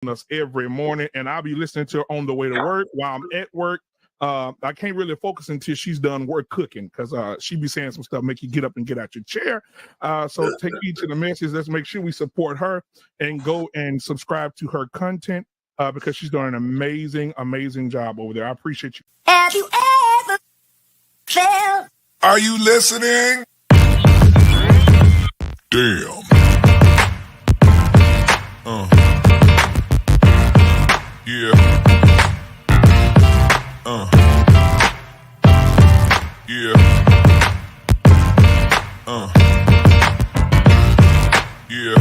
us every morning, and I'll be listening to her on the way to work while I'm at work. I can't really focus until she's done work cooking, because she be saying some stuff make you get up and get out your chair. So take heed to the message. Let's make sure we support her and go and subscribe to her content, because she's doing an amazing job over there. I appreciate you. Have you ever felt? Are you listening? Damn. Yeah. Yeah. Yeah.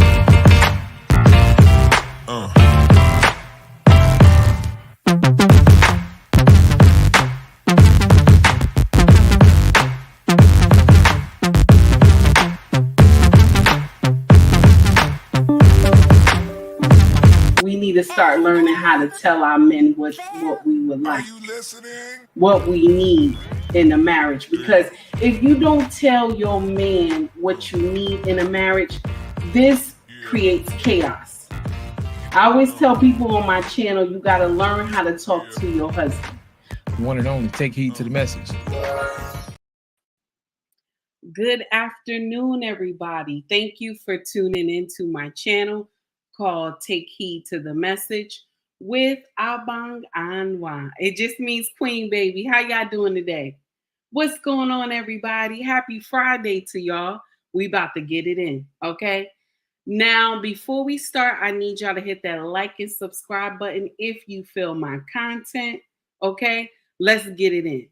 We need to start learning how to tell our men what we would like, what we need in a marriage. Because if you don't tell your man what you need in a marriage, this creates chaos. I always tell people on my channel, you got to learn how to talk to your husband. One and only, take heed to the message. Good afternoon, everybody. Thank you for tuning into my channel called Take Heed to the Message with Abang Anwa. It just means Queen Baby. How y'all doing today? What's going on, everybody? Happy Friday to y'all. We about to get it in, okay? Now, before we start, I need y'all to hit that like and subscribe button if you feel my content, okay? Let's get it in.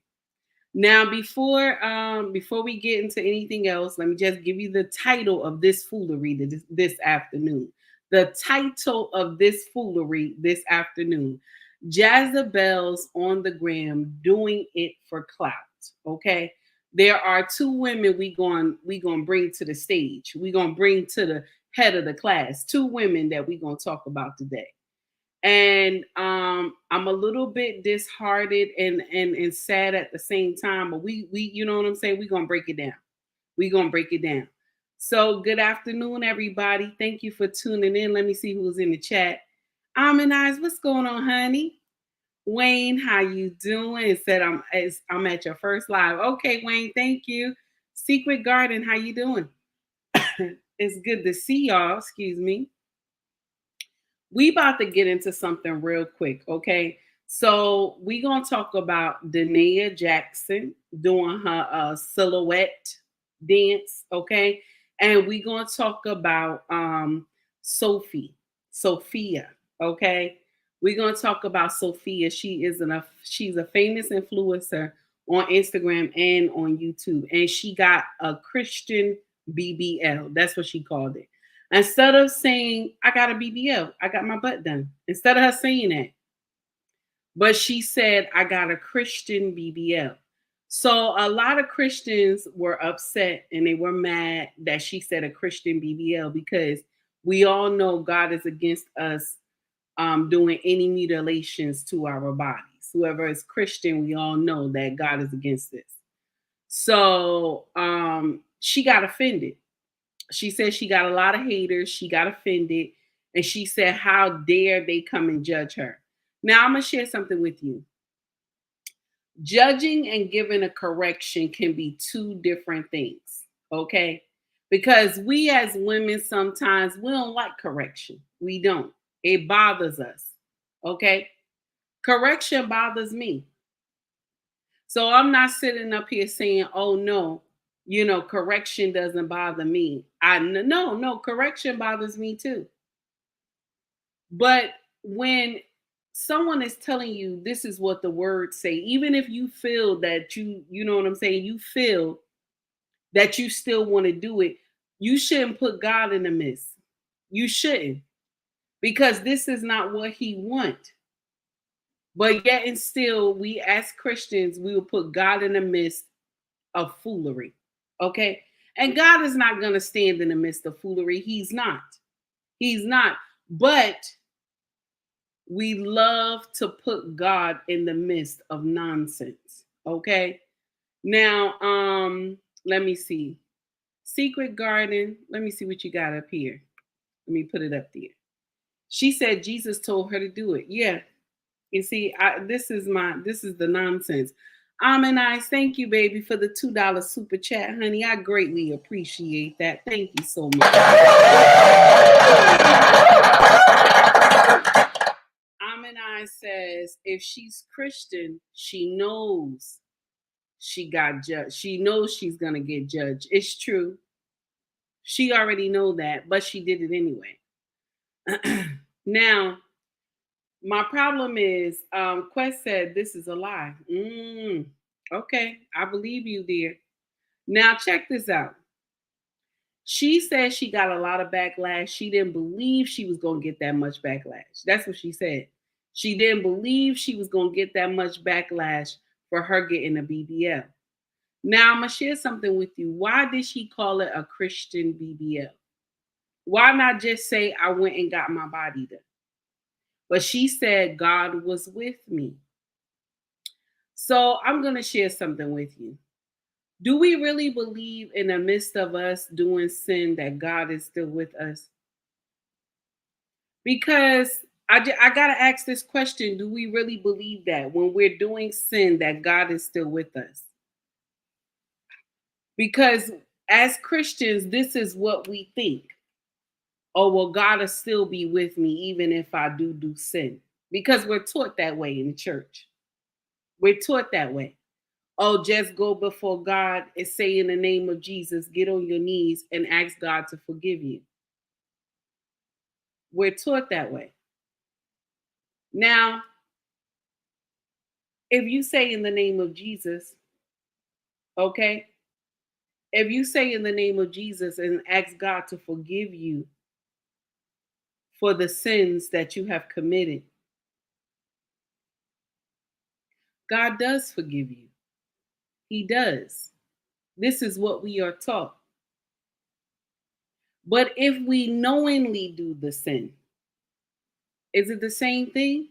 Now, before we get into anything else, let me just give you the title of this foolery this afternoon. The title of this foolery this afternoon: Jezebels on the gram doing it for clout. Okay, there are two women we going bring to the stage. We gonna bring to the head of the class. Two women that we gonna talk about today. And I'm a little bit disheartened and sad at the same time. But we you know what I'm saying? We gonna break it down. We gonna break it down. So good afternoon, everybody. Thank you for tuning in. Let me see who's in the chat. Eyes, what's going on, honey? Wayne, how you doing? It said I'm at your first live. Okay, Wayne, thank you. Secret Garden, how you doing? It's good to see y'all. Excuse me. We about to get into something real quick, okay? So we gonna talk about Danae Jackson doing her silhouette dance, okay? And we're going to talk about Sophia, okay? We're going to talk about Sophia. She's a famous influencer on Instagram and on YouTube. And she got a Christian BBL. That's what she called it. Instead of saying, I got a BBL, I got my butt done. Instead of her saying that. But she said, I got a Christian BBL. So a lot of Christians were upset and they were mad that she said a Christian BBL, because we all know God is against us doing any mutilations to our bodies. Whoever is Christian, we all know that God is against this. So she got offended. She said she got a lot of haters. She got offended. And she said, how dare they come and judge her? Now, I'm going to share something with you. Judging and giving a correction can be two different things, okay? Because we as women, sometimes we don't like correction. We don't. It bothers us, okay? Correction bothers me. So I'm not sitting up here saying, oh, no, correction doesn't bother me. No, correction bothers me too. But when someone is telling you this is what the words say, even if you feel that you know what I'm saying, you feel that you still want to do it, you shouldn't put God in the midst. You shouldn't, because this is not what he wants. But yet and still, we as Christians, we will put God in the midst of foolery, okay? And God is not going to stand in the midst of foolery. He's not. He's not. But we love to put God in the midst of nonsense, okay? Now, let me see. Secret Garden, let me see what you got up here. Let me put it up there. She said Jesus told her to do it. Yeah. You see, this is the nonsense. And I thank you, baby, for the $2 super chat, honey. I greatly appreciate that. Thank you so much. I says, if she's Christian, she knows she got judged. She knows she's gonna get judged. It's true. She already know that, but she did it anyway. Now, my problem is, Quest said this is a lie. Okay, I believe you, dear. Now, check this out. She said she got a lot of backlash. She didn't believe she was going to get that much backlash. That's what she said. She didn't believe she was going to get that much backlash for her getting a BBL. Now, I'm going to share something with you. Why did she call it a Christian BBL? Why not just say, I went and got my body done? But she said, God was with me. So I'm going to share something with you. Do we really believe in the midst of us doing sin that God is still with us? Because I got to ask this question. Do we really believe that when we're doing sin that God is still with us? Because as Christians, this is what we think. Oh, well, God will still be with me even if I do sin. Because we're taught that way in church. We're taught that way. Oh, just go before God and say in the name of Jesus, get on your knees and ask God to forgive you. We're taught that way. Now, if you say in the name of Jesus, okay, if you say in the name of Jesus and ask God to forgive you for the sins that you have committed, God does forgive you. He does. This is what we are taught. But if we knowingly do the sin, is it the same thing?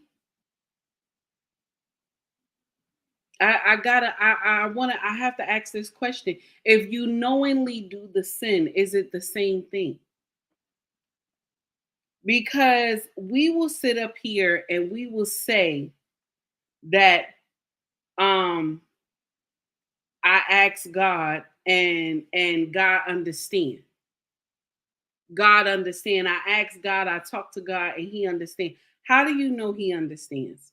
I have to ask this question. If you knowingly do the sin, is it the same thing? Because we will sit up here and we will say that I asked God and God understand. God understand. I asked God, I talked to God and he understands. How do you know he understands?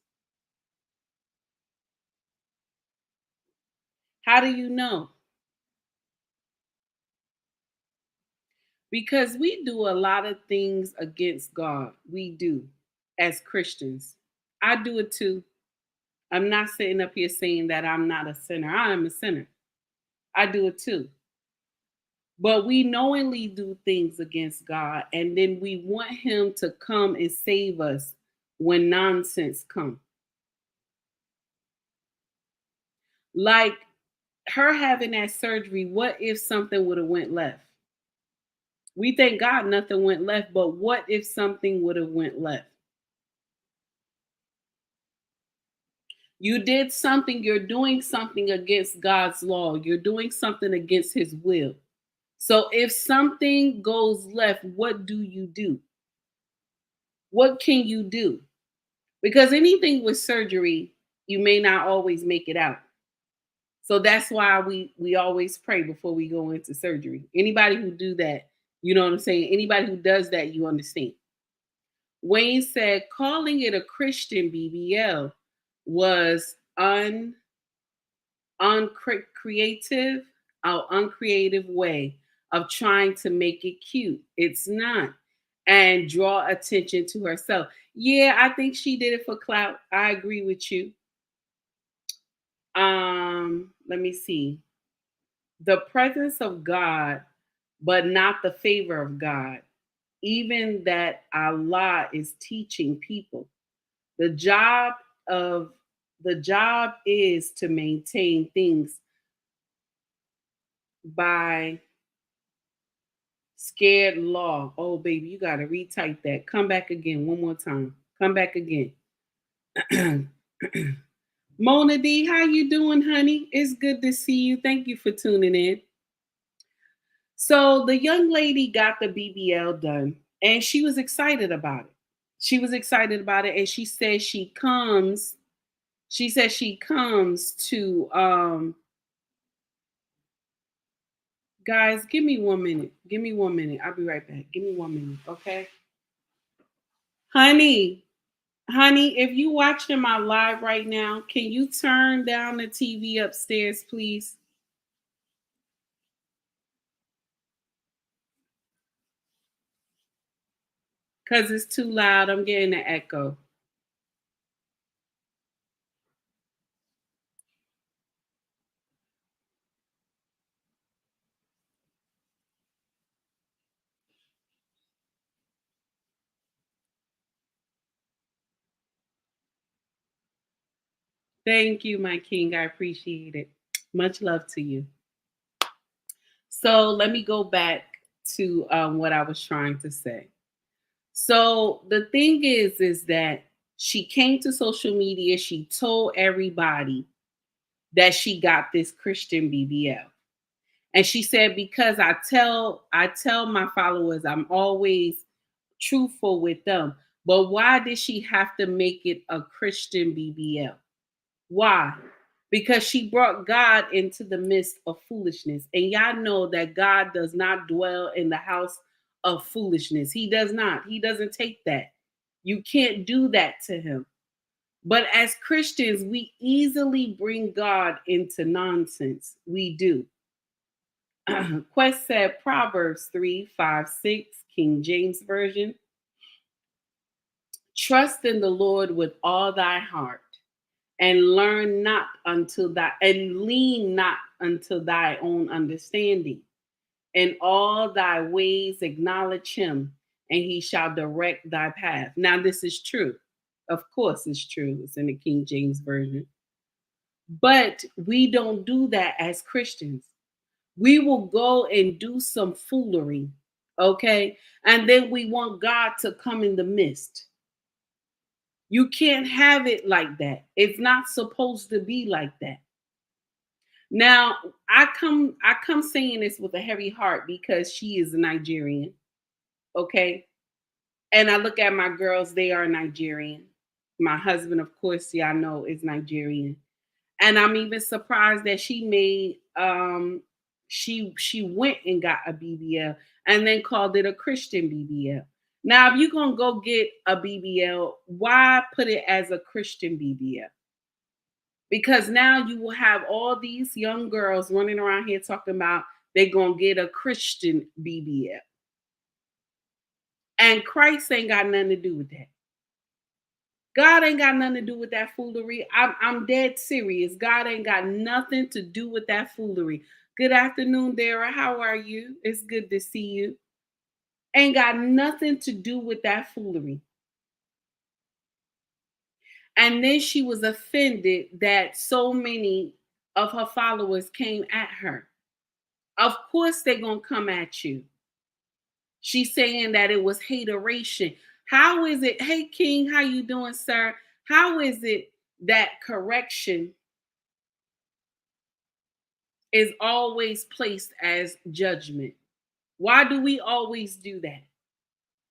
How do you know? Because we do a lot of things against God. We do as Christians. I do it too. I'm not sitting up here saying that I'm not a sinner. I am a sinner. I do it too. But we knowingly do things against God, and then we want him to come and save us when nonsense comes. Like her having that surgery, what if something would have went left? We thank God nothing went left, but what if something would have went left? You did something, you're doing something against God's law. You're doing something against his will. So if something goes left, what do you do? What can you do? Because anything with surgery, you may not always make it out. So that's why we always pray before we go into surgery. Anybody who do that, you know what I'm saying? Anybody who does that, you understand. Wayne said calling it a Christian BBL was uncreative way of trying to make it cute. It's not. And draw attention to herself. Yeah, I think she did it for clout. I agree with you. Let me see. The presence of God, but not the favor of God. Even that Allah is teaching people. The job is to maintain things by scared law. Oh, baby, you got to retype that. Come back again one more time. Come back again. Mona D, how you doing, honey? It's good to see you. Thank you for tuning in. So the young lady got the BBL done, and she was excited about it. She was excited about it, and she said she comes to guys, give me 1 minute. Give me 1 minute. I'll be right back. Give me 1 minute, okay? Honey, if you watching my live right now, can you turn down the TV upstairs, please? Because it's too loud. I'm getting an echo. Thank you, my king. I appreciate it. Much love to you. So let me go back to what I was trying to say. So the thing is that she came to social media. She told everybody that she got this Christian BBL. And she said, because I tell my followers I'm always truthful with them. But why did she have to make it a Christian BBL? Why? Because she brought God into the midst of foolishness. And y'all know that God does not dwell in the house of foolishness. He does not. He doesn't take that. You can't do that to him. But as Christians, we easily bring God into nonsense. We do. Quest said Proverbs 3:5-6, King James Version. Trust in the Lord with all thy heart, and lean not unto thy own understanding. In all thy ways acknowledge him, and he shall direct thy path. Now, this is true. Of course, it's true. It's in the King James Version. But we don't do that as Christians. We will go and do some foolery, okay? And then we want God to come in the midst. You can't have it like that. It's not supposed to be like that. Now, I come saying this with a heavy heart because she is a Nigerian, okay? And I look at my girls, they are Nigerian. My husband, of course, y'all know, is Nigerian. And I'm even surprised that she made she went and got a BBL and then called it a Christian BBL. Now, if you're gonna go get a BBL, why put it as a Christian BBL? Because now you will have all these young girls running around here talking about they're gonna get a Christian BBL. And Christ ain't got nothing to do with that. God ain't got nothing to do with that foolery. I'm dead serious. God ain't got nothing to do with that foolery. Good afternoon, Dara. How are you? It's good to see you. Ain't got nothing to do with that foolery. And then she was offended that so many of her followers came at her. Of course they're going to come at you. She's saying that it was hateration. How is it? Hey, King, how you doing, sir? How is it that correction is always placed as judgment? Why do we always do that?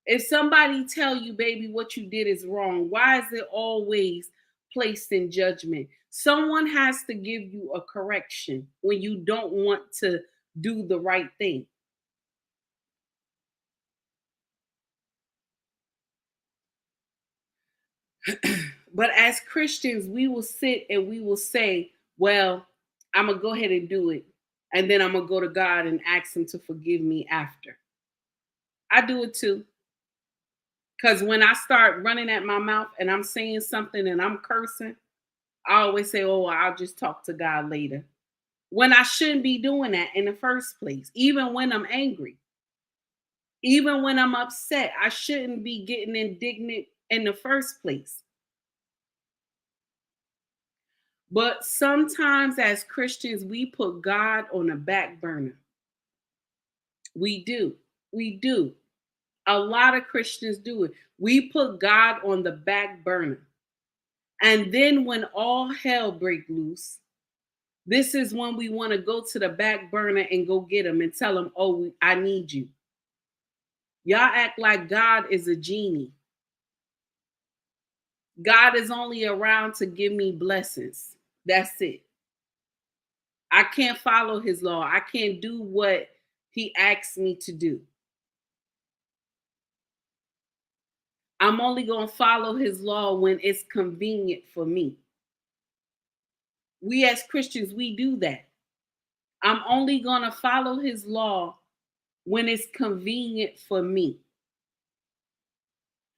If somebody tell you, baby, what you did is wrong, why is it always placed in judgment? Someone has to give you a correction when you don't want to do the right thing. But as Christians, we will sit and we will say, well, I'm going to go ahead and do it. And then I'm going to go to God and ask him to forgive me after. I do it too. Because when I start running at my mouth and I'm saying something and I'm cursing, I always say, oh, I'll just talk to God later. When I shouldn't be doing that in the first place, even when I'm angry, even when I'm upset, I shouldn't be getting indignant in the first place. But sometimes as Christians, we put God on a back burner. We do. We do. A lot of Christians do it. We put God on the back burner. And then when all hell breaks loose, this is when we want to go to the back burner and go get him and tell him, oh, I need you. Y'all act like God is a genie. God is only around to give me blessings. That's it. I can't follow his law. I can't do what he asks me to do. I'm only going to follow his law when it's convenient for me. We as Christians, we do that. I'm only going to follow his law when it's convenient for me.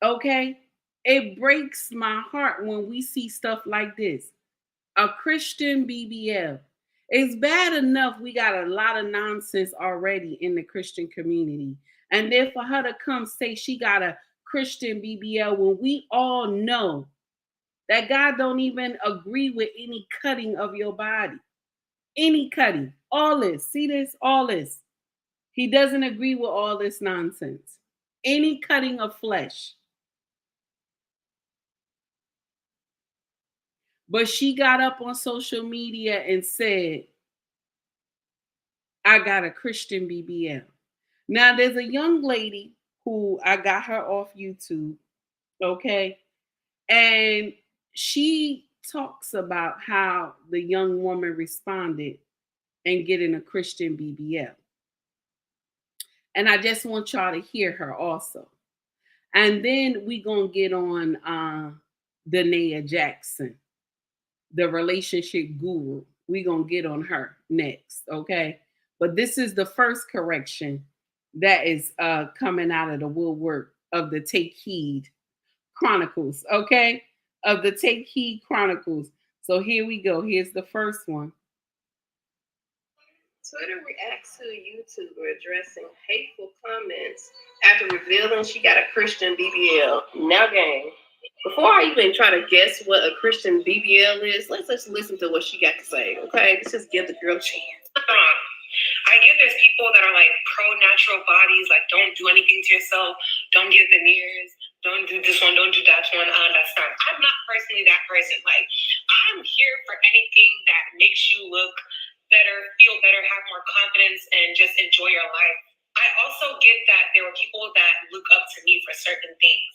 Okay? It breaks my heart when we see stuff like this. A Christian BBL. It's bad enough we got a lot of nonsense already in the Christian community. And then for her to come say she got a Christian BBL when we all know that God don't even agree with any cutting of your body. Any cutting. All this. See this? All this. He doesn't agree with all this nonsense. Any cutting of flesh. But she got up on social media and said, I got a Christian BBL. Now, there's a young lady who I got her off YouTube, okay? And she talks about how the young woman responded in getting a Christian BBL. And I just want y'all to hear her also. And then we going to get on Danae Jackson, the relationship guru. We going to get on her next, okay? But this is the first correction that is coming out of the woodwork of the Take Heed Chronicles, okay? Of the Take Heed Chronicles. So here we go. Here's the first one. Twitter reacts to a YouTuber addressing hateful comments after revealing she got a Christian BBL. Now, gang, before I even try to guess what a Christian BBL is, let's just listen to what she got to say, okay? Let's just give the girl a chance. I get there's people that are like pro-natural bodies, like don't do anything to yourself, don't get veneers, don't do this one, don't do that one. That's not. I'm not personally that person. Like, I'm here for anything that makes you look better, feel better, have more confidence, and just enjoy your life. I also get that there are people that look up to me for certain things.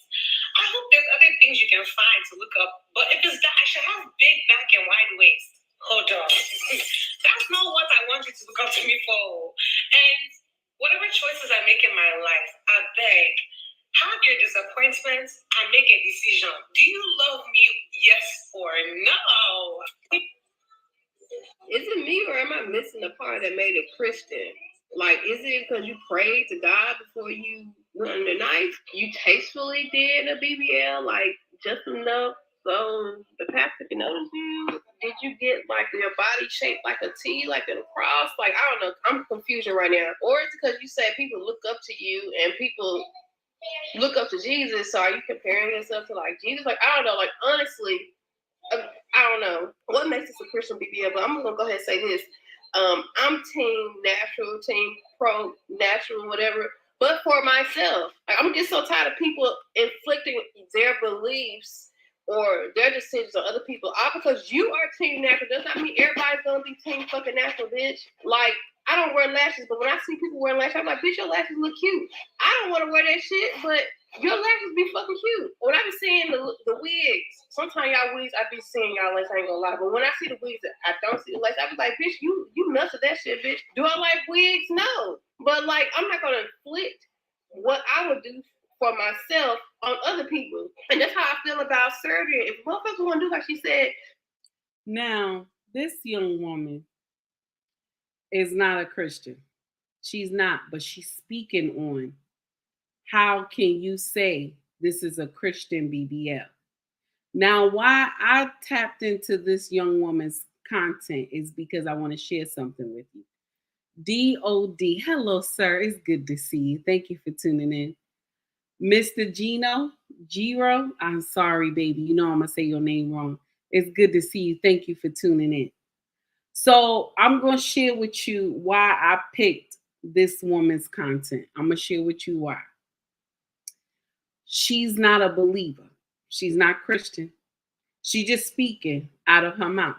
I hope there's other things you can find to look up, but if it's that, I should have big back and wide waist. Hold on. That's not what I want you to look up to me for. And whatever choices I make in my life, I beg, have your disappointments and make a decision. Do you love me? Yes or no? Is it me or am I missing the part that made it Christian? Like, is it because you prayed to God before you went on the knife? You tastefully did a BBL, like just enough so the pastor can notice you? Did you get like your body shaped like a T, like a cross? Like, I don't know. I'm confusion right now. Or it's because you said people look up to you and people look up to Jesus. So are you comparing yourself to like Jesus? Like, I don't know. Like, honestly, I don't know what makes this a Christian BBL, but I'm gonna go ahead and say this. I'm team natural, team pro natural, whatever. But for myself, like, I'm just so tired of people inflicting their beliefs or their decisions on other people. All because you are team natural does not mean everybody's gonna be team fucking natural, bitch. Like, I don't wear lashes, but when I see people wearing lashes, I'm like, bitch, your lashes look cute. I don't want to wear that shit, but your lashes be fucking cute. When I be seeing the wigs, sometimes y'all wigs, I be seeing y'all lace, I ain't gonna lie. But when I see the wigs, I don't see the lace. I be like, bitch, you nuts with that shit, bitch. Do I like wigs? No. But like, I'm not gonna inflict what I would do for myself on other people. And that's how I feel about surgery. If motherfuckers want to do like she said. Now, this young woman is not a Christian. She's not, but she's speaking on how can you say this is a Christian BBL. Now, why I tapped into this young woman's content is because I want to share something with you. D.O.D. Hello, sir. It's good to see you. Thank you for tuning in. Mr. Giro, I'm sorry, baby. You know I'm going to say your name wrong. It's good to see you. Thank you for tuning in. So I'm going to share with you why I picked this woman's content. I'm going to share with you why. She's not a believer. She's not Christian. She's just speaking out of her mouth.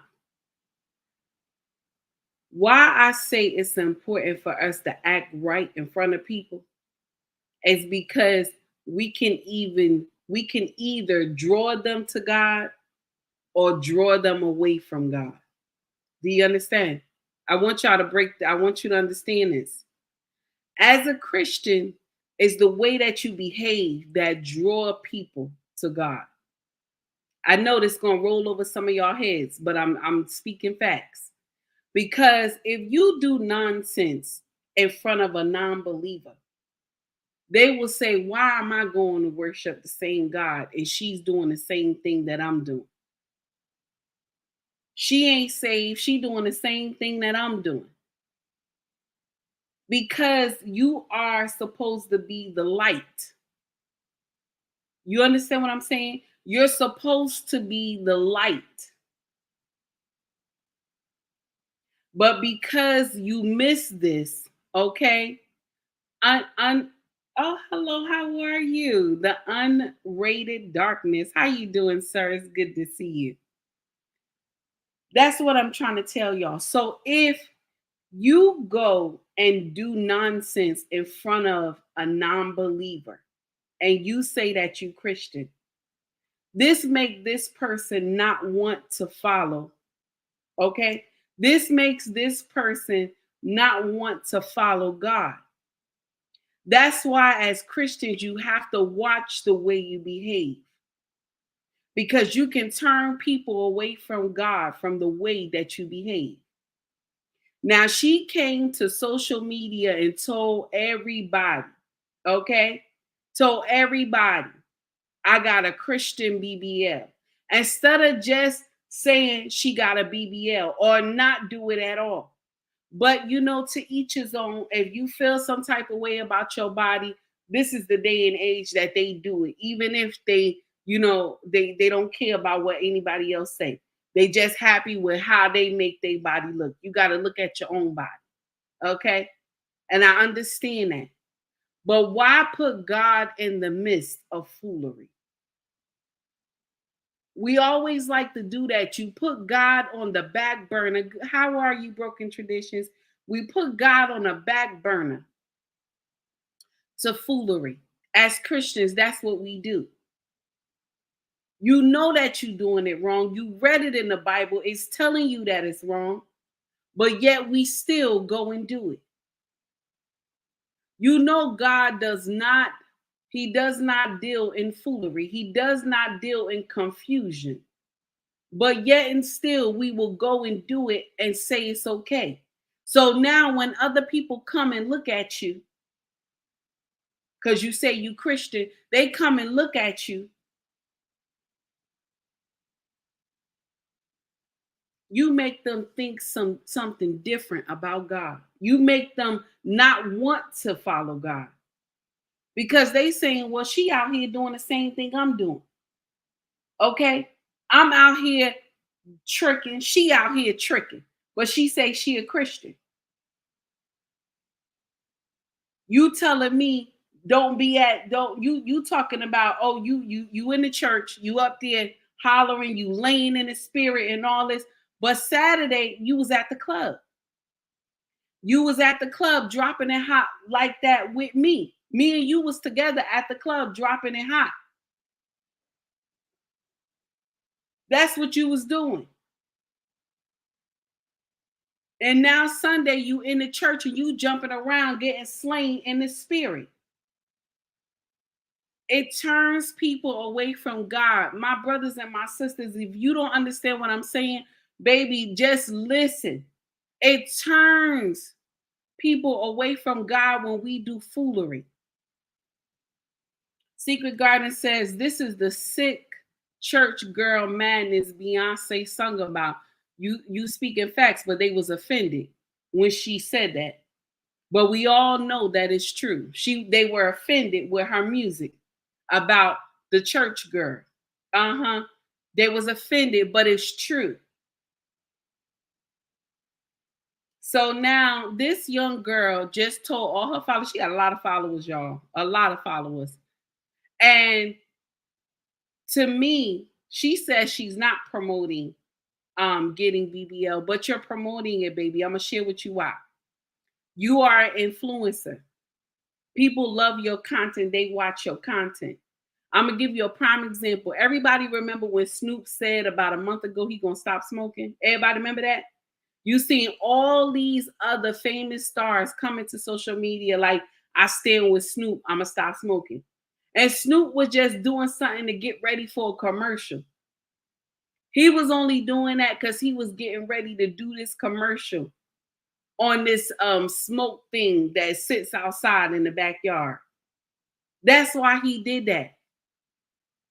Why I say it's important for us to act right in front of people is because we can even we can either draw them to God or draw them away from God. Do you understand? I want y'all to I want you to understand this. As a Christian, it's the way that you behave that draw people to God. I know this is gonna roll over some of y'all heads, but I'm speaking facts. Because if you do nonsense in front of a non-believer, they will say, why am I going to worship the same God and she's doing the same thing that I'm doing? She ain't saved. She doing the same thing that I'm doing. Because you are supposed to be the light. You understand what I'm saying? You're supposed to be the light. But because you miss this, okay? Oh, hello, how are you? The unrated darkness. How you doing, sir? It's good to see you. That's what I'm trying to tell y'all. So if you go and do nonsense in front of a non-believer and you say that you Christian, this make this person not want to follow. Okay? This makes this person not want to follow God. That's why as Christians, you have to watch the way you behave. Because you can turn people away from God from the way that you behave. Now, she came to social media and told everybody, okay? Told everybody, I got a Christian BBL. Instead of just saying she got a BBL or not do it at all. But, you know, to each his own. If you feel some type of way about your body, this is the day and age that they do it. Even if they, you know, they don't care about what anybody else say. They just happy with how they make their body look. You got to look at your own body. Okay? And I understand that. But why put God in the midst of foolery? We always like to do that. You put God on the back burner. How are you, Broken Traditions? We put God on a back burner to foolery. As Christians, that's what we do. You know that you're doing it wrong. You read it in the Bible. It's telling you that it's wrong. But yet we still go and do it. You know God does not, he does not deal in foolery. He does not deal in confusion. But yet and still we will go and do it and say it's okay. So now when other people come and look at you, because you say you Christian, they come and look at you. You make them think something different about God. You make them not want to follow God. Because they saying, well, she out here doing the same thing I'm doing. Okay? I'm out here tricking. She out here tricking. But she say she a Christian. You telling me you talking about, oh, you in the church, you up there hollering, you laying in the spirit and all this. But Saturday, you was at the club. You was at the club dropping it hot like that with me. Me and you was together at the club dropping it hot. That's what you was doing. And now Sunday you in the church and you jumping around getting slain in the spirit. It turns people away from God. My brothers and my sisters, if you don't understand what I'm saying, baby, just listen. It turns people away from God when we do foolery. Secret Garden says, this is the sick church girl madness Beyonce sung about. You speaking facts, but they was offended when she said that. But we all know that it's true. They were offended with her music about the church girl. They was offended, but it's true. So now this young girl just told all her followers, she got a lot of followers, y'all, a lot of followers. And to me, she says she's not promoting getting BBL, but you're promoting it, baby. I'm gonna share with you why. You are an influencer. People love your content. They watch your content. I'm gonna give you a prime example. Everybody remember when Snoop said about a month ago he gonna stop smoking? Everybody remember that? You seen all these other famous stars coming to social media like, I stand with Snoop, I'm gonna stop smoking. And Snoop was just doing something to get ready for a commercial. He was only doing that because he was getting ready to do this commercial on this smoke thing that sits outside in the backyard. That's why he did that.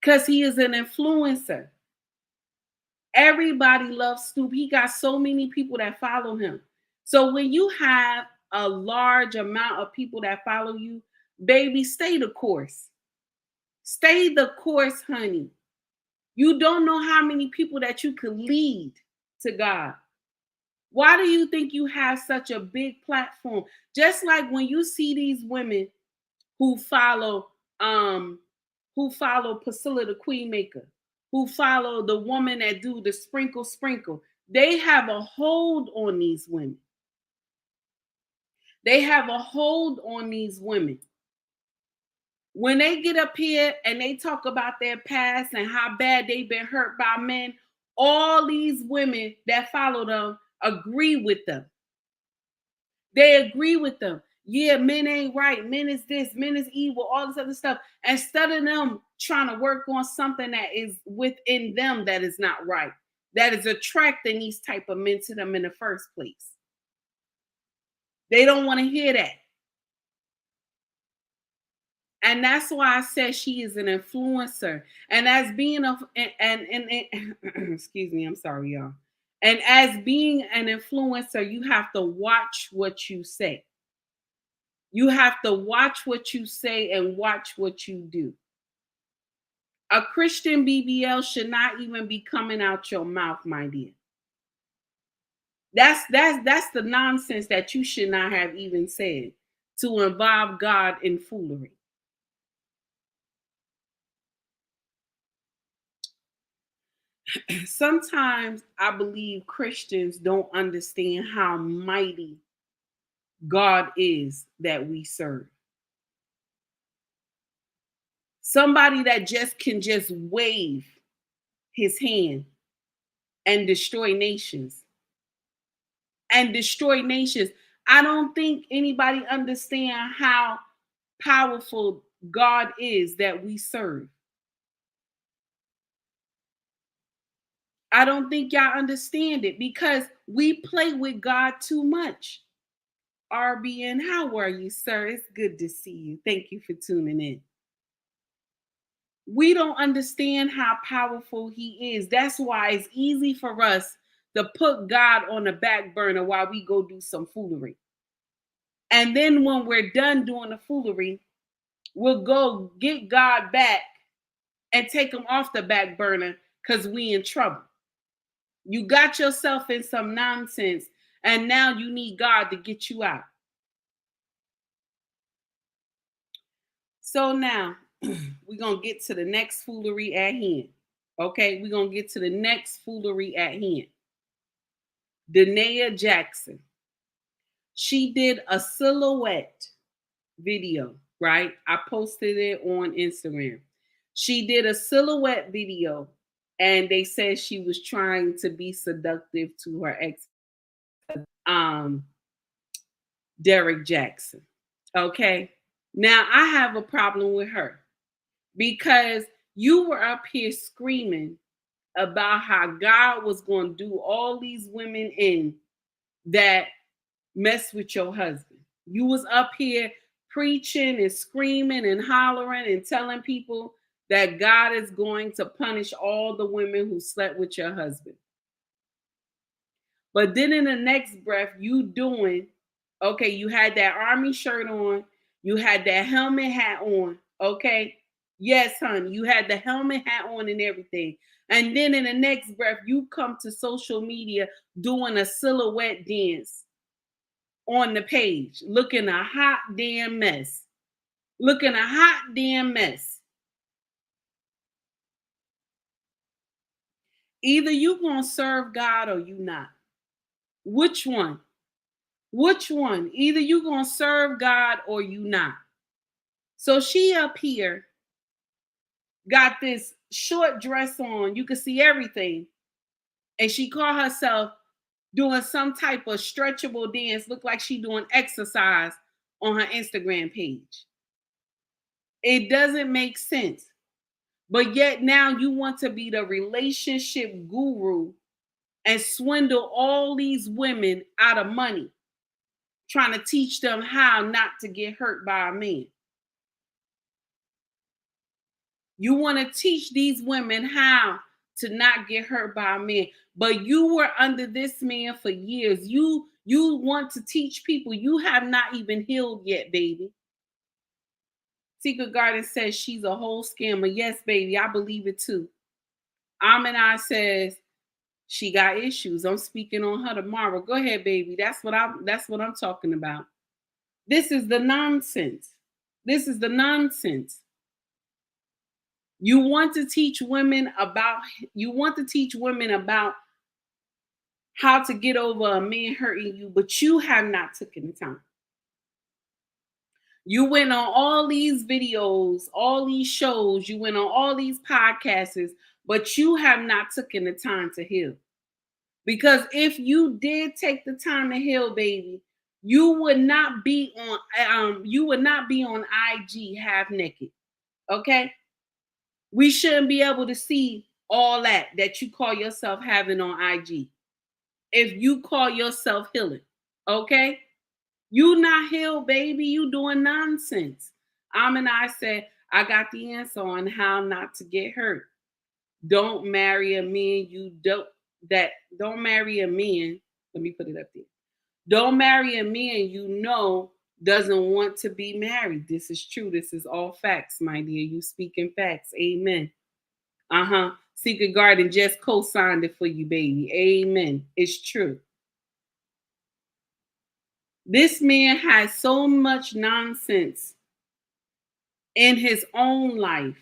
Because he is an influencer. Everybody loves Snoop. He got so many people that follow him. So when you have a large amount of people that follow you, baby, stay the course. Stay the course, honey. You don't know how many people that you could lead to God. Why do you think you have such a big platform? Just like when you see these women who follow Priscilla the Queen Maker, who follow the woman that do the sprinkle, they have a hold on these women. They have a hold on these women. When they get up here and they talk about their past and how bad they've been hurt by men, all these women that follow them agree with them. They agree with them. Yeah, men ain't right. Men is this, men is evil, all this other stuff. Instead of them trying to work on something that is within them that is not right, that is attracting these type of men to them in the first place. They don't want to hear that. And that's why I said she is an influencer. And as being excuse me, I'm sorry, y'all. And as being an influencer, you have to watch what you say. You have to watch what you say and watch what you do. A Christian BBL should not even be coming out your mouth, my dear. That's the nonsense that you should not have even said to involve God in foolery. Sometimes I believe Christians don't understand how mighty God is that we serve. Somebody that can just wave his hand and destroy nations. And destroy nations. I don't think anybody understands how powerful God is that we serve. I don't think y'all understand it because we play with God too much. RBN, how are you, sir? It's good to see you. Thank you for tuning in. We don't understand how powerful he is. That's why it's easy for us to put God on the back burner while we go do some foolery. And then when we're done doing the foolery, we'll go get God back and take him off the back burner because we in trouble. You got yourself in some nonsense, and now you need God to get you out. So now we're going to get to the next foolery at hand. Okay, we're going to get to the next foolery at hand. Danae Jackson. She did a silhouette video, right? I posted it on Instagram. She did a silhouette video, and they said she was trying to be seductive to her ex, Derek Jackson. Okay. Now I have a problem with her because you were up here screaming about how God was going to do all these women in that mess with your husband. You was up here preaching and screaming and hollering and telling people that God is going to punish all the women who slept with your husband. But then in the next breath, you doing, okay, you had that army shirt on, you had that helmet hat on, okay? Yes, honey, you had the helmet hat on and everything. And then in the next breath, you come to social media doing a silhouette dance on the page, looking a hot damn mess. Looking a hot damn mess. Either you gonna serve God or you not. Which one? Which one? Either you gonna serve God or you not. So she up here got this short dress on. You can see everything. And she called herself doing some type of stretchable dance. Looked like she doing exercise on her Instagram page. It doesn't make sense. But yet now you want to be the relationship guru and swindle all these women out of money, trying to teach them how not to get hurt by a man. You want to teach these women how to not get hurt by a man, but you were under this man for years. You want to teach people. You have not even healed yet, baby. Secret Garden says she's a whole scammer. Yes, baby, I believe it too. Aminai says she got issues. I'm speaking on her tomorrow. Go ahead, baby. That's what I'm talking about. This is the nonsense. This is the nonsense. You want to teach women about how to get over a man hurting you, but you have not taken the time. You went on all these videos, all these shows, you went on all these podcasts, but you have not taken the time to heal. Because if you did take the time to heal, baby, you would not be on IG half naked. Okay? We shouldn't be able to see all that you call yourself having on IG. If you call yourself healing, okay? You not healed, baby. You doing nonsense. I said, I got the answer on how not to get hurt. Don't marry a man don't marry a man. Let me put it up there. Don't marry a man you know doesn't want to be married. This is true. This is all facts, my dear. You speaking facts. Amen. Secret Garden just co-signed it for you, baby. Amen. It's true. This man has so much nonsense in his own life.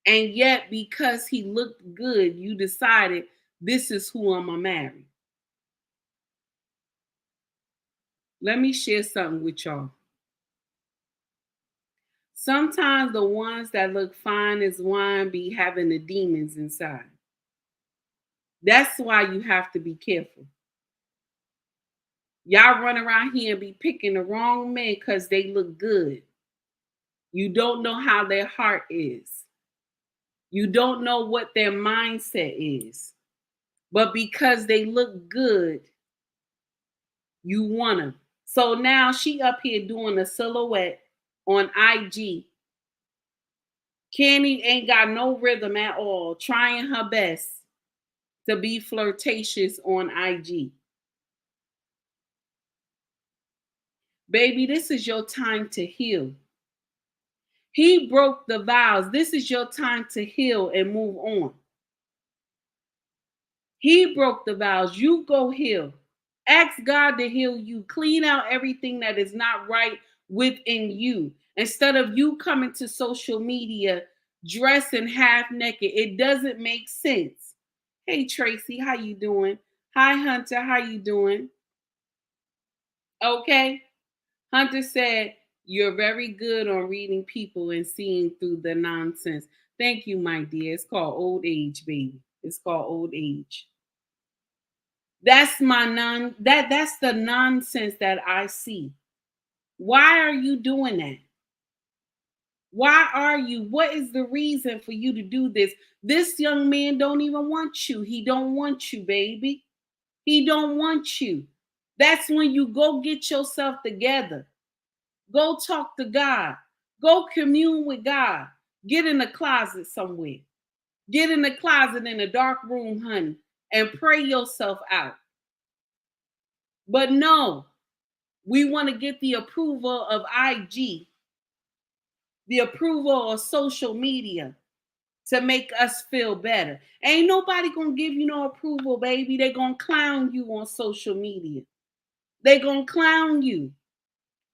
And yet, because he looked good, you decided this is who I'm going to marry. Let me share something with y'all. Sometimes the ones that look fine as wine be having the demons inside. That's why you have to be careful. Y'all run around here and be picking the wrong men because they look good. You don't know how their heart is. You don't know what their mindset is. But because they look good, you want them. So now she up here doing a silhouette on IG. Kenny ain't got no rhythm at all, trying her best to be flirtatious on IG. Baby, this is your time to heal. He broke the vows. This is your time to heal and move on. He broke the vows. You go heal. Ask God to heal you. Clean out everything that is not right within you. Instead of you coming to social media dressing half naked, it doesn't make sense. Hey Tracy, how you doing? Hi Hunter, how you doing? Okay. Hunter said, you're very good on reading people and seeing through the nonsense. Thank you, my dear. It's called old age, baby. It's called old age. That's that's the nonsense that I see. Why are you doing that? Why are you? What is the reason for you to do this? This young man don't even want you. He don't want you, baby. He don't want you. That's when you go get yourself together. Go talk to God. Go commune with God. Get in the closet somewhere. Get in the closet in a dark room, honey, and pray yourself out. But no, we want to get the approval of IG, the approval of social media to make us feel better. Ain't nobody going to give you no approval, baby. They're going to clown you on social media. They're going to clown you.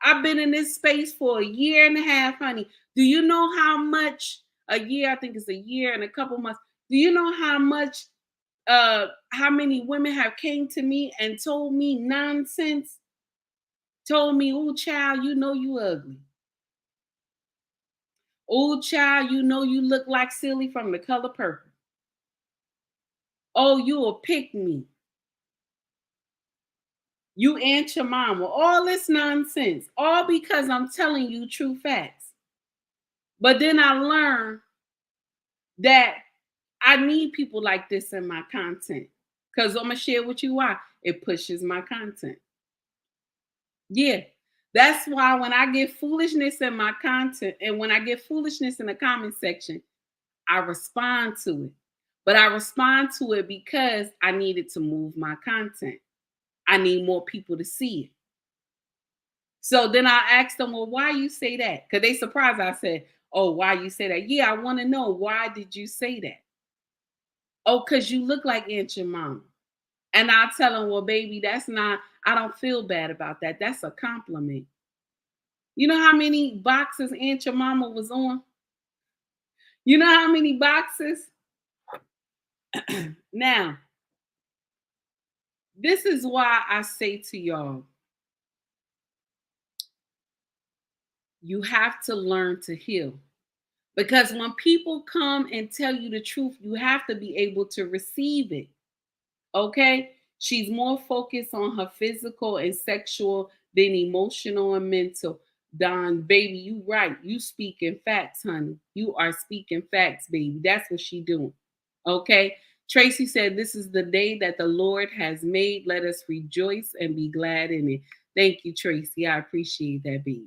I've been in this space for 1.5 years, honey. Do you know how much a year? I think it's 1 year and a couple months. Do you know how much, how many women have came to me and told me nonsense? Told me, oh, child, you know you ugly. Oh, child, you know you look like Silly from The Color Purple. Oh, you will pick me. You and your mama. All this nonsense. All because I'm telling you true facts. But then I learned that I need people like this in my content. Because I'm going to share with you why. It pushes my content. Yeah. That's why when I get foolishness in my content and when I get foolishness in the comment section, I respond to it. But I respond to it because I needed to move my content. I need more people to see it. So then I asked them, well, why you say that? Because they surprised. I said, oh, why you say that? Yeah, I want to know, why did you say that? Oh, because you look like Aunt your mama. And I tell them, well, baby, that's not, I don't feel bad about that. That's a compliment. You know how many boxes Aunt your mama was on? You know how many boxes? Now, this is why I say to y'all, you have to learn to heal. Because when people come and tell you the truth, you have to be able to receive it. Okay? She's more focused on her physical and sexual than emotional and mental. Don, baby, you right. You speaking facts, honey. You are speaking facts, baby. That's what she doing. Okay? Tracy said, this is the day that the Lord has made. Let us rejoice and be glad in it. Thank you, Tracy. I appreciate that, baby.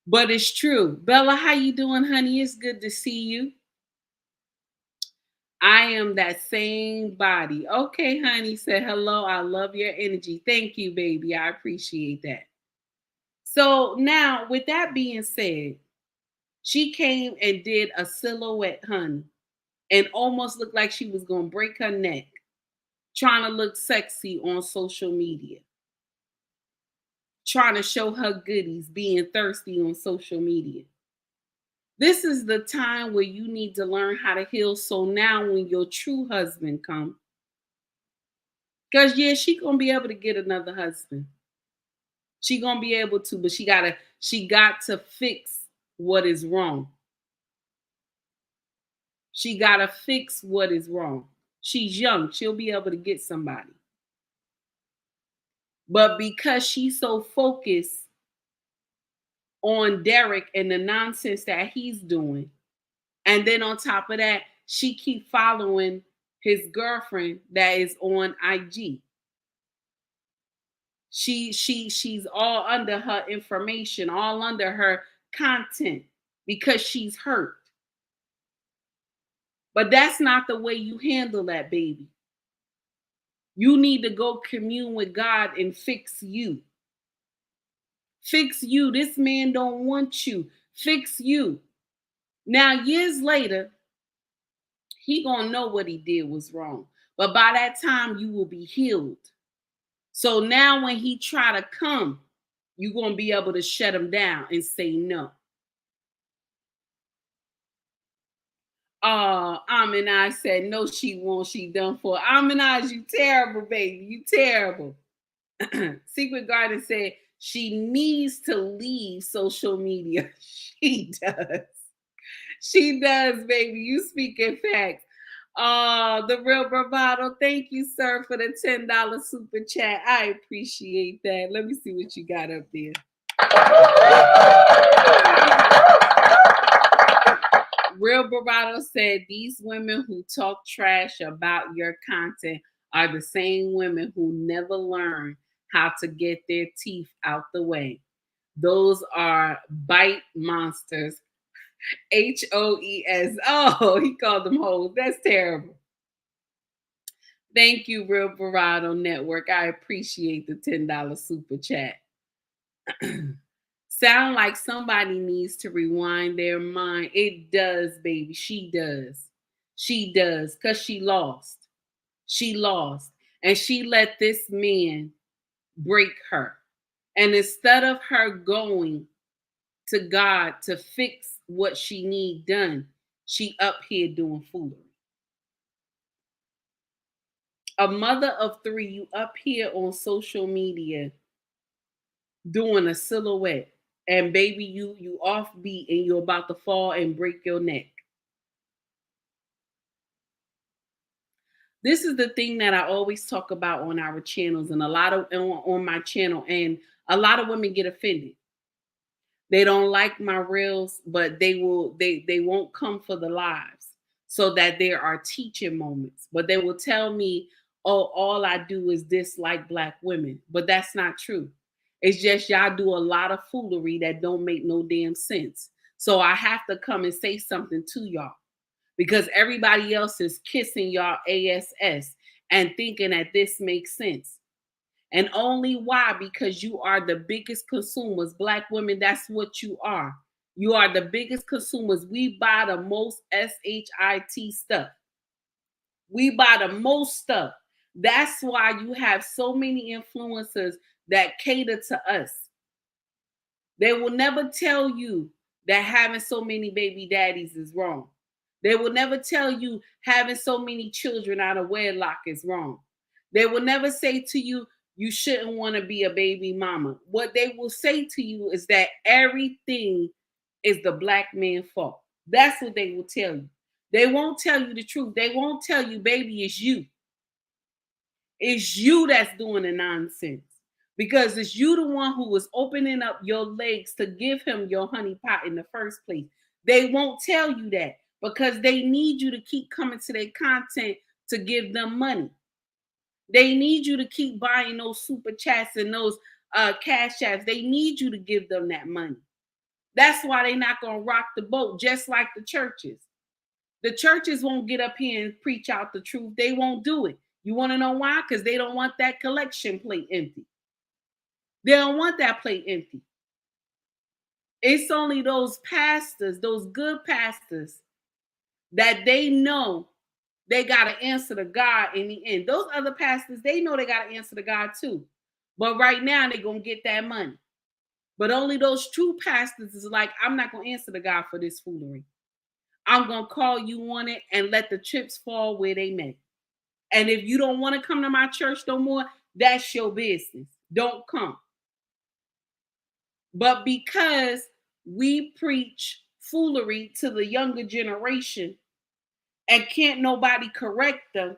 But it's true. Bella, how you doing, honey? It's good to see you. I am that same body. Okay, honey, said hello. I love your energy. Thank you, baby. I appreciate that. So now, with that being said, she came and did a silhouette, honey, and almost looked like she was going to break her neck, trying to look sexy on social media, trying to show her goodies, being thirsty on social media. This is the time where you need to learn how to heal. So now when your true husband comes, because yeah, she gonna be able to get another husband. She gonna be able to, but she got to fix what is wrong. She gotta fix what is wrong. She's young, she'll be able to get somebody. But because she's so focused on Derek and the nonsense that he's doing, and then on top of that, she keep following his girlfriend that is on IG. She's all under her information, all under her content because she's hurt. But that's not the way you handle that, baby. You need to go commune with God and fix you. Fix you. This man don't want you. Fix you. Now, years later, he gonna know what he did was wrong. But by that time, you will be healed. So now when he try to come, you're gonna be able to shut him down and say no. Aminaj said, no, she won't. She done for. Aminaj, you terrible, baby. You terrible. Secret Garden said, she needs to leave social media. She does. She does, baby. You speaking facts. The real bravado. Thank you, sir, for the $10 super chat. I appreciate that. Let me see what you got up there. Real Bravado said, these women who talk trash about your content are the same women who never learn how to get their teeth out the way. Those are bite monsters. HOES. Oh, he called them hoes. That's terrible. Thank you, Real Bravado Network. I appreciate the $10 super chat. Sound like somebody needs to rewind their mind. It does, baby. She does. She does, because she lost. She lost. And she let this man break her. And instead of her going to God to fix what she need done, she up here doing foolery. A mother of 3, you up here on social media doing a silhouette. and baby, you offbeat and you're about to fall and break your neck. This is the thing that I always talk about on our channels and a lot of on my channel, and a lot of women get offended. They don't like my reels, but they won't come for the lives so that there are teaching moments. But they will tell me, oh, all I do is dislike Black women. But that's not true. It's just y'all do a lot of foolery that don't make no damn sense. So I have to come and say something to y'all because everybody else is kissing y'all ass and thinking that this makes sense. And only why? Because you are the biggest consumers. Black women, that's what you are. You are the biggest consumers. We buy the most SHIT stuff. We buy the most stuff. That's why you have so many influencers that cater to us. They will never tell you that having so many baby daddies is wrong. They will never tell you having so many children out of wedlock is wrong. They will never say to you, you shouldn't want to be a baby mama. What they will say to you is that everything is the Black man's fault. That's what they will tell you. They won't tell you the truth. They won't tell you, baby, it's you. It's you that's doing the nonsense. Because it's you the one who was opening up your legs to give him your honey pot in the first place. They won't tell you that because they need you to keep coming to their content to give them money. They need you to keep buying those super chats and those cash apps. They need you to give them that money. That's why they're not going to rock the boat, just like the churches. The churches won't get up here and preach out the truth. They won't do it. You want to know why? Because they don't want that collection plate empty. They don't want that plate empty. It's only those pastors, those good pastors, that they know they got to answer to God in the end. Those other pastors, they know they got to answer to God too. But right now, they're going to get that money. But only those true pastors is like, I'm not going to answer to God for this foolery. I'm going to call you on it and let the chips fall where they may. And if you don't want to come to my church no more, that's your business. Don't come. But because we preach foolery to the younger generation and can't nobody correct them,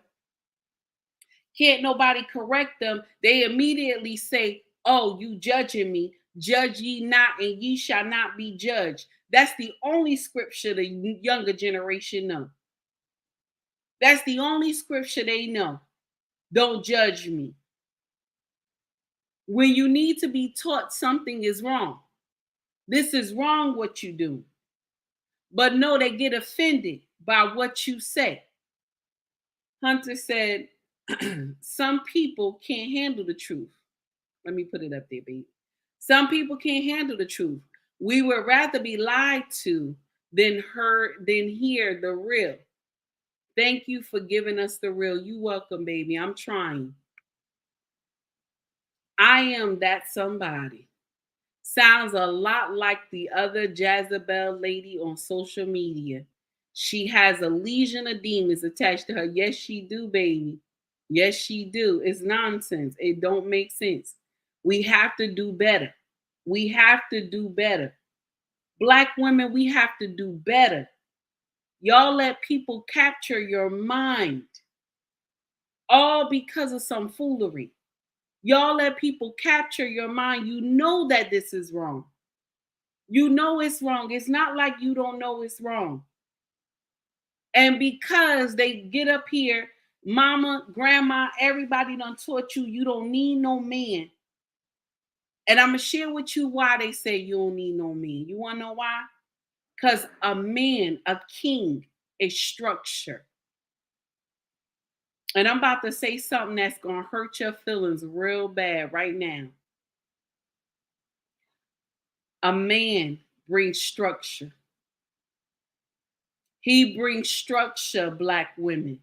they immediately say, oh, you judging me. Judge ye not, and ye shall not be judged. That's the only scripture the younger generation know. That's the only scripture they know. Don't judge me. When you need to be taught something is wrong. This is wrong what you do. But no, they get offended by what you say. Hunter said, some people can't handle the truth. Let me put it up there, babe. Some people can't handle the truth. We would rather be lied to than hear the real. Thank you for giving us the real. You welcome, baby. I'm trying. I am that somebody. Sounds a lot like the other Jezebel lady on social media. She has a legion of demons attached to her. Yes, she do, baby. Yes, she do. It's nonsense. It don't make sense. We have to do better. We have to do better. Black women, we have to do better. Y'all let people capture your mind. All because of some foolery. Y'all let people capture your mind. You know that this is wrong. You know it's wrong. It's not like you don't know it's wrong. And because they get up here, mama, grandma, everybody done taught you, you don't need no man. And I'm going to share with you why they say you don't need no man. You want to know why? Because a man, a king, is structure. And I'm about to say something that's going to hurt your feelings real bad right now. A man brings structure. He brings structure, Black women.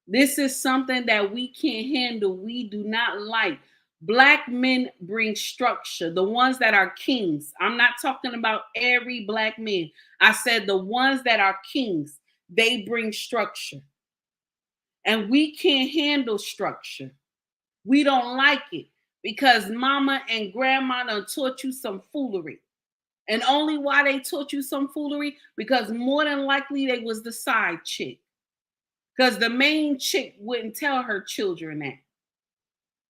This is something that we can't handle. We do not like. Black men bring structure. The ones that are kings. I'm not talking about every Black man. I said the ones that are kings. They bring structure. And we can't handle structure. We don't like it because mama and grandma done taught you some foolery. And only why they taught you some foolery, because more than likely they was the side chick. Because the main chick wouldn't tell her children that.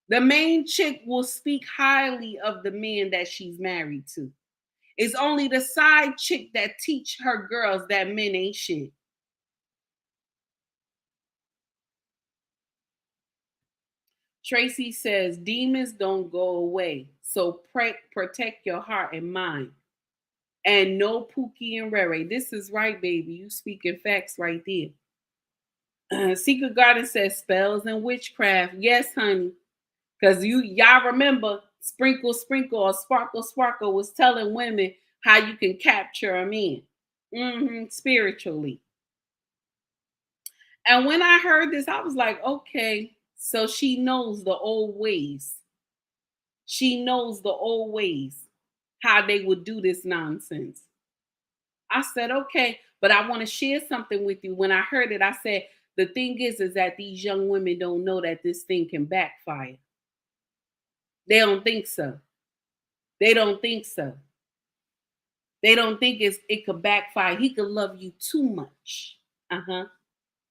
The main chick will speak highly of the men that she's married to. It's only the side chick that teach her girls that men ain't shit. Tracy says, demons don't go away. So protect your heart and mind. And no Pookie and Rere. This is right, baby. You speaking facts right there. Secret Garden says spells and witchcraft. Yes, honey. Because y'all remember Sprinkle Sprinkle or Sparkle Sparkle was telling women how you can capture a man spiritually. And when I heard this, I was like, okay, so she knows the old ways. She knows the old ways, how they would do this nonsense. I said, okay, but I want to share something with you. When I heard it, I said, the thing is that these young women don't know that this thing can backfire. They don't think so. They don't think so. They don't think it could backfire. He could love you too much.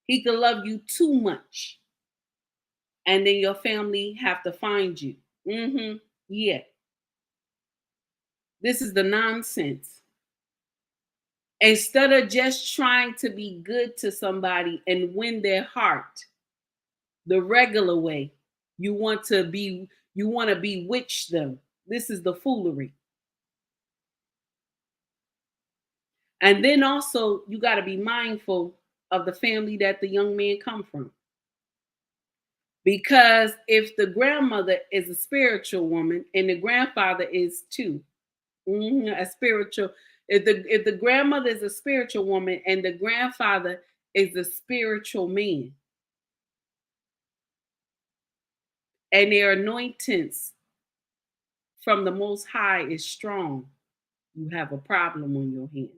He could love you too much. And then your family have to find you. Yeah. This is the nonsense. Instead of just trying to be good to somebody and win their heart, the regular way, you want to bewitch them. This is the foolery. And then also, you got to be mindful of the family that the young man come from. Because if the grandmother is a spiritual woman and the grandfather is too, a spiritual, if the grandmother is a spiritual woman and the grandfather is a spiritual man, and their anointings from the Most High is strong, you have a problem on your hands.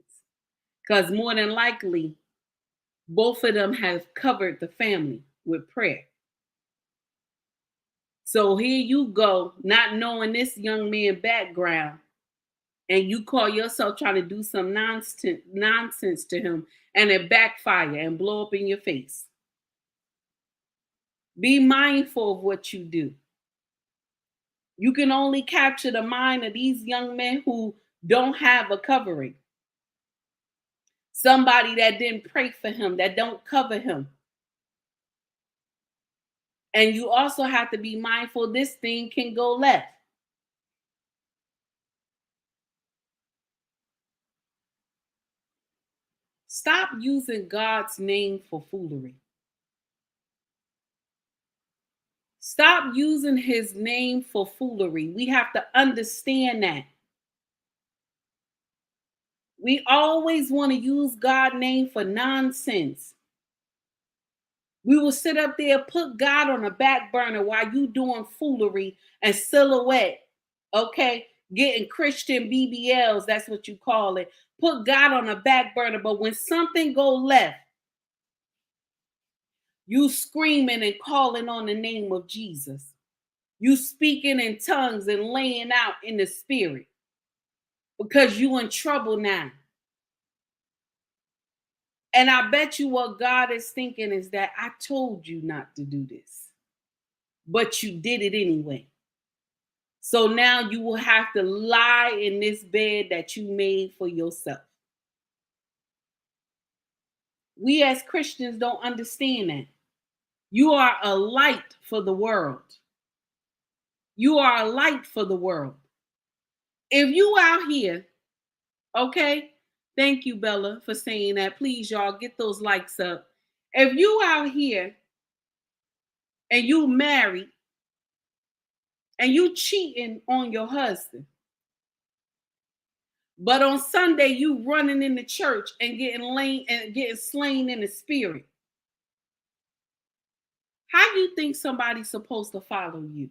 Because more than likely, both of them have covered the family with prayer. So here you go, not knowing this young man's background, and you call yourself trying to do some nonsense to him, and it backfire and blow up in your face. Be mindful of what you do. You can only capture the mind of these young men who don't have a covering. Somebody that didn't pray for him, that don't cover him. And you also have to be mindful this thing can go left. Stop using God's name for foolery. Stop using his name for foolery. We have to understand that. We always want to use God's name for nonsense. We will sit up there, put God on a back burner while you doing foolery and silhouette, okay? Getting Christian BBLs, that's what you call it. Put God on a back burner, but when something go left, you screaming and calling on the name of Jesus. You speaking in tongues and laying out in the spirit because you in trouble now. And I bet you what God is thinking is that I told you not to do this, but you did it anyway. So now you will have to lie in this bed that you made for yourself. We as Christians don't understand that. You are a light for the world. You are a light for the world. If you out here, okay, thank you, Bella, for saying that. Please, y'all, get those likes up. If you out here and you married and you cheating on your husband, but on Sunday you running in the church and getting slain in the spirit, how do you think somebody's supposed to follow you?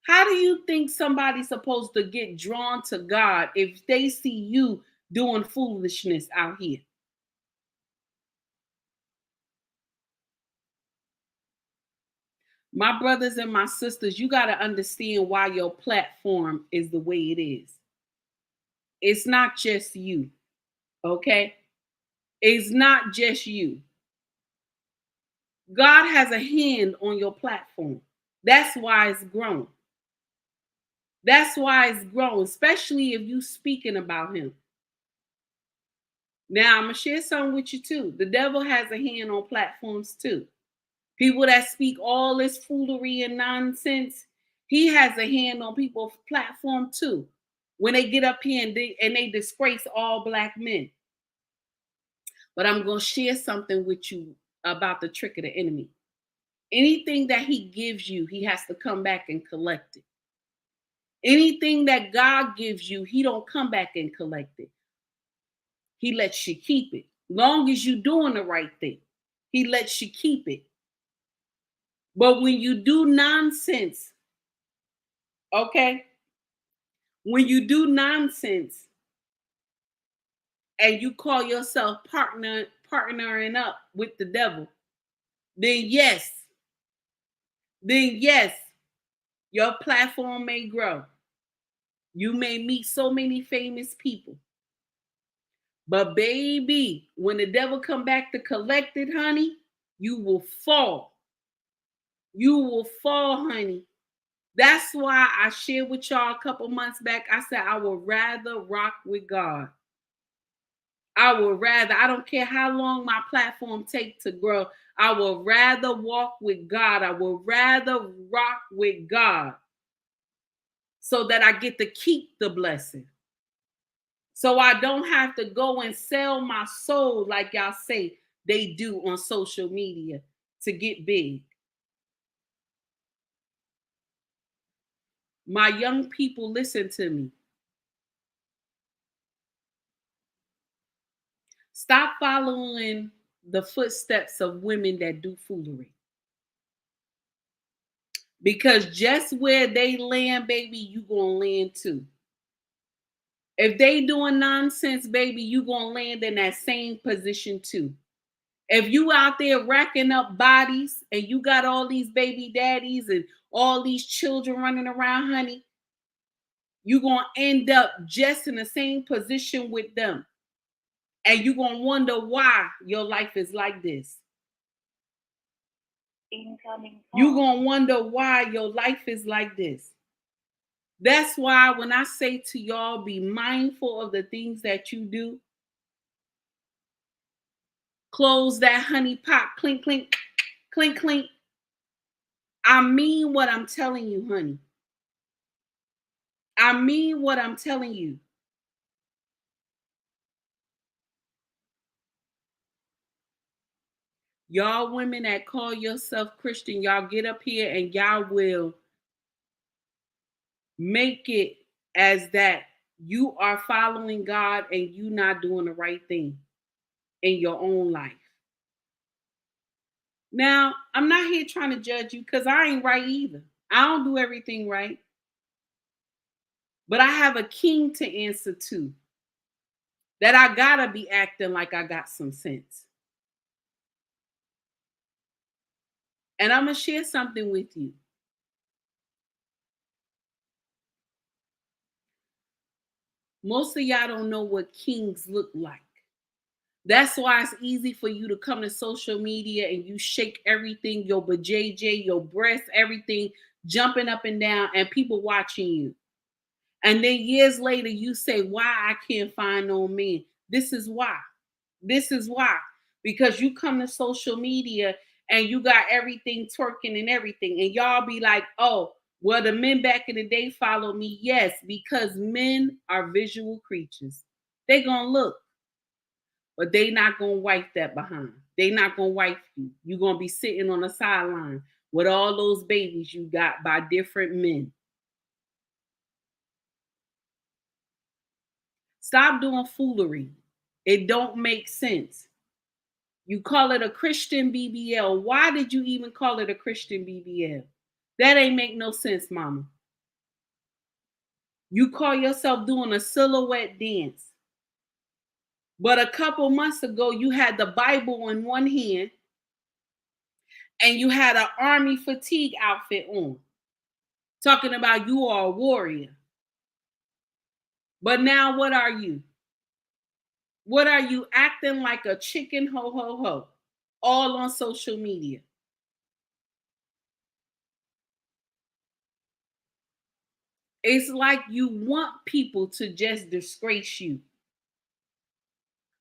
How do you think somebody's supposed to get drawn to God if they see you doing foolishness out here? My brothers and my sisters, you got to understand why your platform is the way it is. It's not just you, okay? It's not just you. God has a hand on your platform. That's why it's grown. That's why it's grown, especially if you speaking about him. Now, I'm going to share something with you too. The devil has a hand on platforms too. People that speak all this foolery and nonsense, he has a hand on people's platform too. When they get up here and they disgrace all black men. But I'm going to share something with you about the trick of the enemy. Anything that he gives you, he has to come back and collect it. Anything that God gives you, he don't come back and collect it. He lets you keep it. Long as you're doing the right thing, he lets you keep it. But when you do nonsense, okay? When you do nonsense and you call yourself partnering up with the devil, then yes, your platform may grow. You may meet so many famous people. But baby, when the devil come back to collect it, honey, you will fall. You will fall, honey. That's why I shared with y'all a couple months back. I said I would rather rock with God. I don't care how long my platform takes to grow. I would rather walk with God. I would rather rock with God so that I get to keep the blessing. So I don't have to go and sell my soul like y'all say they do on social media to get big. My young people, listen to me. Stop following the footsteps of women that do foolery. Because just where they land, baby, you gonna land too. If they doing nonsense, baby, you gonna land in that same position too. If you out there racking up bodies and you got all these baby daddies and all these children running around, honey, you're going to end up just in the same position with them. And you're going to wonder why your life is like this. You're going to wonder why your life is like this. That's why when I say to y'all, be mindful of the things that you do. Close that honey pot, clink, clink, clink, clink. I mean what I'm telling you, honey. I mean what I'm telling you. Y'all women that call yourself Christian, y'all get up here and y'all will make it as that you are following God and you not doing the right thing in your own life. Now, I'm not here trying to judge you because I ain't right either. I don't do everything right. But I have a king to answer to that I gotta be acting like I got some sense. And I'm going to share something with you. Most of y'all don't know what kings look like. That's why it's easy for you to come to social media and you shake everything, your BJJ, your breast, everything, jumping up and down, and people watching you. And then years later, you say, why I can't find no man. This is why. This is why. Because you come to social media and you got everything twerking and everything. And y'all be like, oh, well, the men back in the day follow me. Yes, because men are visual creatures. They gonna look. But they not gonna wipe that behind. They not gonna wipe you. You gonna be sitting on the sideline with all those babies you got by different men. Stop doing foolery. It don't make sense. You call it a Christian BBL. Why did you even call it a Christian BBL? That ain't make no sense, mama. You call yourself doing a silhouette dance. But a couple months ago, you had the Bible in one hand and you had an army fatigue outfit on, talking about you are a warrior. But now what are you? What are you, acting like a chicken ho ho ho, all on social media? It's like you want people to just disgrace you.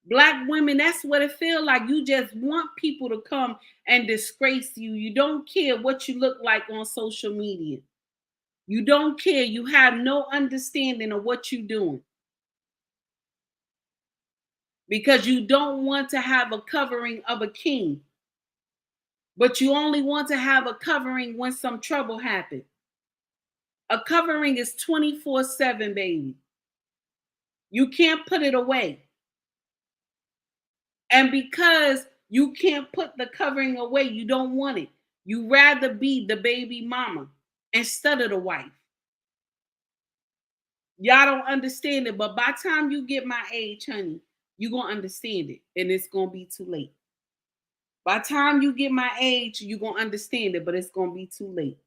Black women, that's what it feels like. You just want people to come and disgrace you. You don't care what you look like on social media. You don't care. You have no understanding of what you're doing. Because you don't want to have a covering of a king. But you only want to have a covering when some trouble happens. A covering is 24/7, baby. You can't put it away. And because you can't put the covering away, you don't want it. You rather be the baby mama instead of the wife. Y'all don't understand it, but by the time you get my age, honey, you're going to understand it, and it's going to be too late. By the time you get my age, you're going to understand it, but it's going to be too late.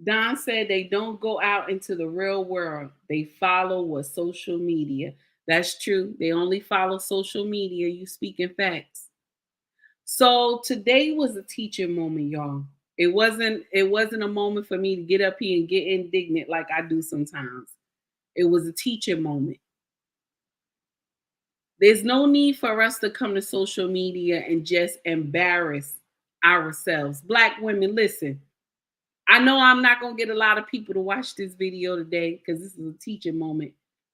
Don said they don't go out into the real world. They follow what social media. That's true. They only follow social media. You speaking facts. So today was a teaching moment, y'all. It wasn't a moment for me to get up here and get indignant like I do sometimes. It was a teaching moment. There's no need for us to come to social media and just embarrass ourselves. Black women, listen. I know I'm not going to get a lot of people to watch this video today because this is a teaching moment.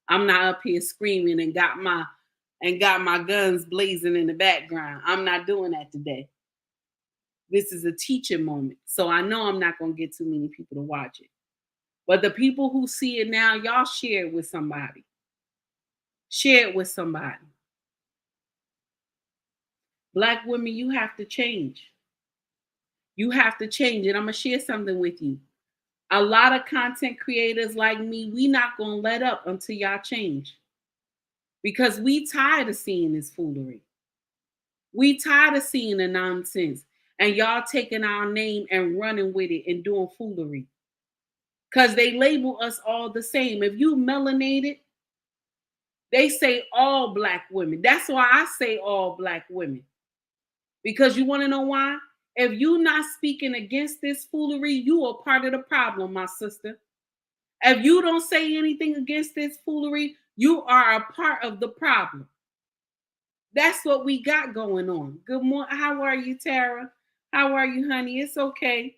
I'm not up here screaming and got my guns blazing in the background. I'm not doing that today. This is a teaching moment. So I know I'm not going to get too many people to watch it. But the people who see it now, y'all share it with somebody. Share it with somebody. Black women, you have to change. You have to change it. I'm going to share something with you. A lot of content creators like me, we not going to let up until y'all change. Because we tired of seeing this foolery. We tired of seeing the nonsense. And y'all taking our name and running with it and doing foolery. Because they label us all the same. If you melanated, they say all black women. That's why I say all black women. Because you want to know why? If you're not speaking against this foolery, you are part of the problem, my sister. If you don't say anything against this foolery, you are a part of the problem. That's what we got going on. Good morning. How are you, Tara? How are you, honey? It's okay.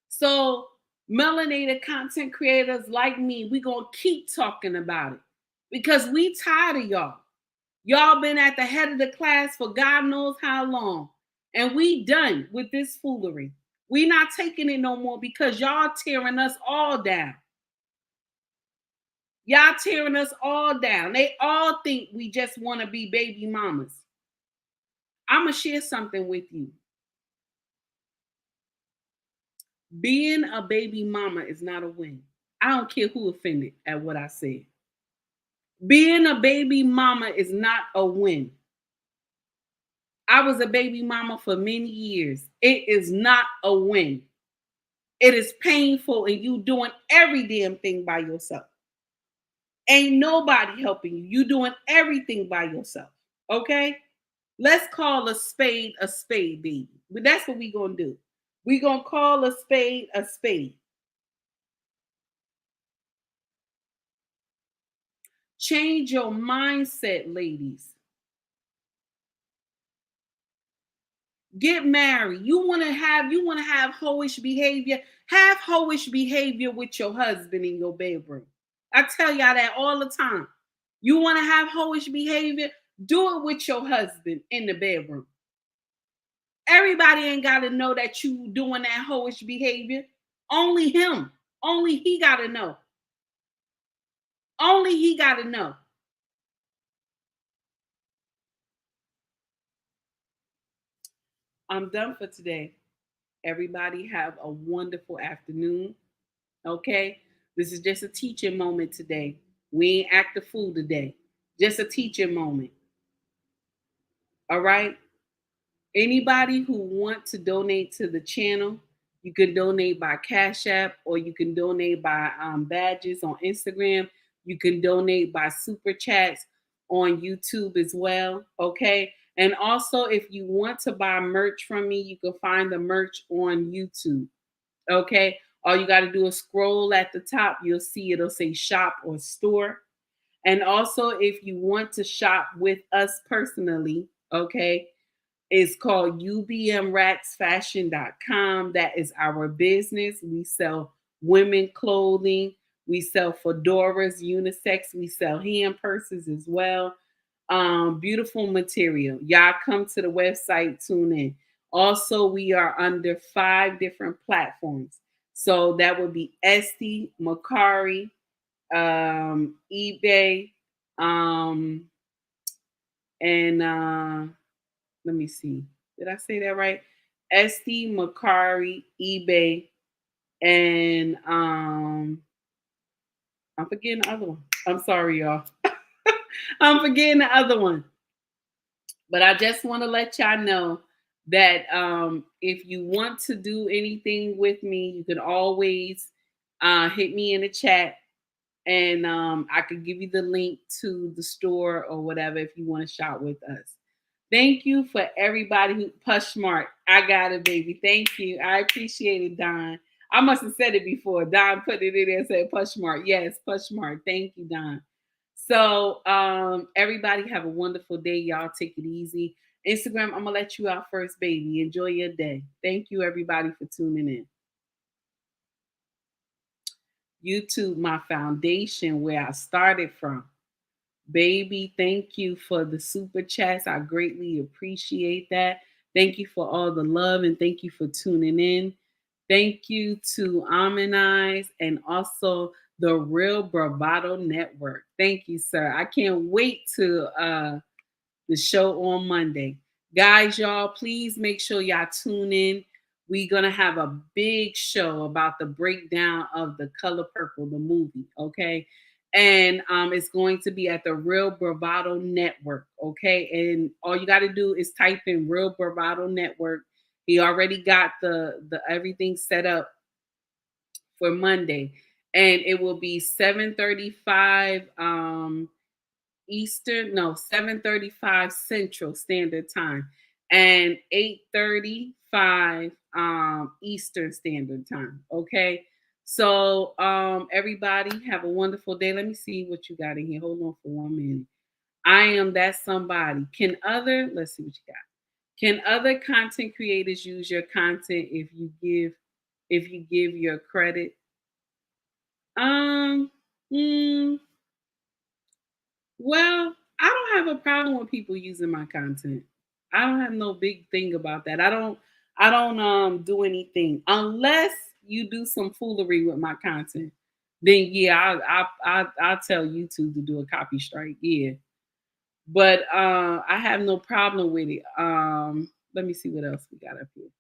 So, melanated content creators like me, we going to keep talking about it because we tired of y'all. Y'all been at the head of the class for God knows how long. And we done with this foolery. We not taking it no more because y'all tearing us all down. Y'all tearing us all down. They all think we just want to be baby mamas. I'm going to share something with you. Being a baby mama is not a win. I don't care who offended at what I said. Being a baby mama is not a win. I was a baby mama for many years. It is not a win. It is painful and you doing every damn thing by yourself. Ain't nobody helping you. You doing everything by yourself. Okay? Let's call a spade, baby. But that's what we gonna do. We gonna call a spade a spade. Change your mindset, ladies. Get married. You want to have hoish behavior. Have hoish behavior with your husband in your bedroom. I tell y'all that all the time. You want to have hoish behavior? Do it with your husband in the bedroom. Everybody ain't got to know that you doing that hoish behavior. Only him. Only he got to know. Only he got to know. I'm done for today. Everybody have a wonderful afternoon. Okay? This is just a teaching moment today. We ain't act the fool today. Just a teaching moment. All right. Anybody who wants to donate to the channel, you can donate by Cash App, or you can donate by badges on Instagram. You can donate by super chats on YouTube as well. Okay. And also, if you want to buy merch from me, you can find the merch on YouTube. Okay. All you got to do is scroll at the top. You'll see it'll say shop or store. And also, if you want to shop with us personally, okay, it's called ubmracksfashion.com. That is our business. We sell women clothing. We sell fedoras, unisex. We sell hand purses as well. Beautiful material. Y'all come to the website, tune in. Also, we are under 5 different platforms. So that would be Etsy, Mercari, eBay, and let me see. Did I say that right? Etsy, Mercari, eBay, and I'm forgetting the other one. I'm sorry, y'all. I'm forgetting the other one. But I just want to let y'all know that if you want to do anything with me, you can always hit me in the chat, and I could give you the link to the store or whatever if you want to shop with us. Thank you for everybody who Push Smart. I got it, baby. Thank you. I appreciate it, Don. I must have said it before. Don put it in there and said Push Smart. Yes, Push Smart. Thank you, Don. So everybody have a wonderful day. Y'all take it easy. Instagram, I'm gonna let you out first, baby. Enjoy your day. Thank you, everybody, for tuning in. YouTube, my foundation, where I started from. Baby, thank you for the super chats. I greatly appreciate that. Thank you for all the love, and thank you for tuning in. Thank you to Amanize and also the Real Bravado Network. Thank you, sir. I can't wait to the show on Monday. Guys, y'all, please make sure y'all tune in. We're going to have a big show about the breakdown of The Color Purple, the movie, okay? And it's going to be at the Real Bravado Network, okay? And all you got to do is type in Real Bravado Network. He already got the everything set up for Monday. And it will be 7:35 Eastern, no, 7:35 Central Standard Time, and 8:35 Eastern Standard Time. Okay. So everybody have a wonderful day. Let me see what you got in here. Hold on for 1 minute. I am that somebody. Let's see what you got. Can other content creators use your content if you give your credit? Well, I don't have a problem with people using my content. I don't have no big thing about that. I don't do anything unless you do some foolery with my content. Then yeah, I'll tell YouTube to do a copy strike. Yeah. But I have no problem with it. Let me see what else we got up here.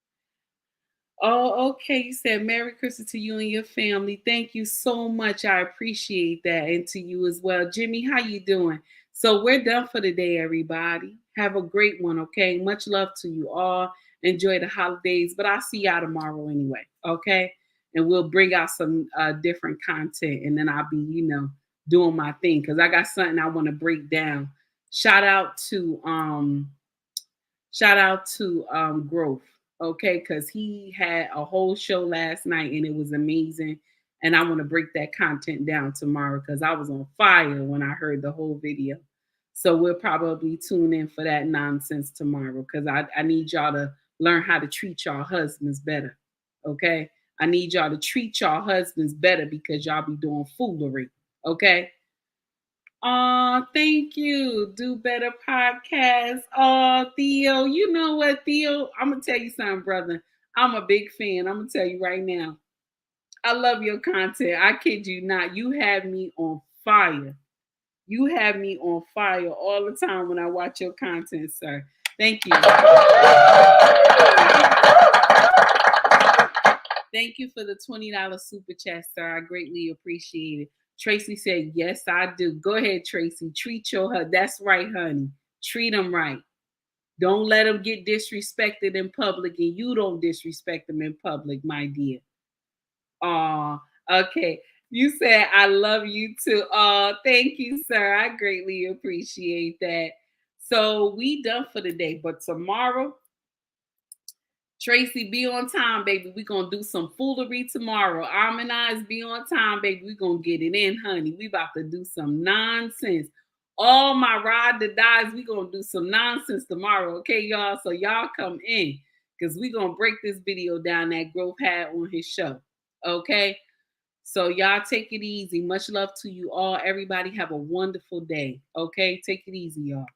Oh, okay. You said Merry Christmas to you and your family. Thank you so much. I appreciate that. And to you as well. Jimmy, how you doing? So we're done for the day, everybody. Have a great one, okay? Much love to you all. Enjoy the holidays. But I'll see y'all tomorrow anyway, okay? And we'll bring out some different content. And then I'll be, doing my thing. Because I got something I want to break down. Shout out to Growth. Okay, because he had a whole show last night and it was amazing. And I want to break that content down tomorrow because I was on fire when I heard the whole video. So we'll probably tune in for that nonsense tomorrow because I need y'all to learn how to treat y'all husbands better. Okay, I need y'all to treat y'all husbands better because y'all be doing foolery. Okay. Oh, thank you. Do Better Podcast. Oh, Theo. You know what, Theo? I'm going to tell you something, brother. I'm a big fan. I'm going to tell you right now. I love your content. I kid you not. You have me on fire. You have me on fire all the time when I watch your content, sir. Thank you. Thank you for the $20 super chat, sir. I greatly appreciate it. Tracy said, yes, I do. Go ahead, Tracy. Treat your husband. That's right, honey. Treat them right. Don't let them get disrespected in public, and you don't disrespect them in public, my dear. Okay. You said I love you too. Thank you, sir. I greatly appreciate that. So we done for the day, but tomorrow, Tracy, be on time, baby. We're gonna do some foolery tomorrow. Harmonize, be on time, baby. We're gonna get it in, honey. We about to do some nonsense. All my ride to dies, we gonna do some nonsense tomorrow, okay, y'all? So y'all come in, because we gonna break this video down that Growth had on his show, okay? So y'all take it easy. Much love to you all. Everybody have a wonderful day, okay? Take it easy, y'all.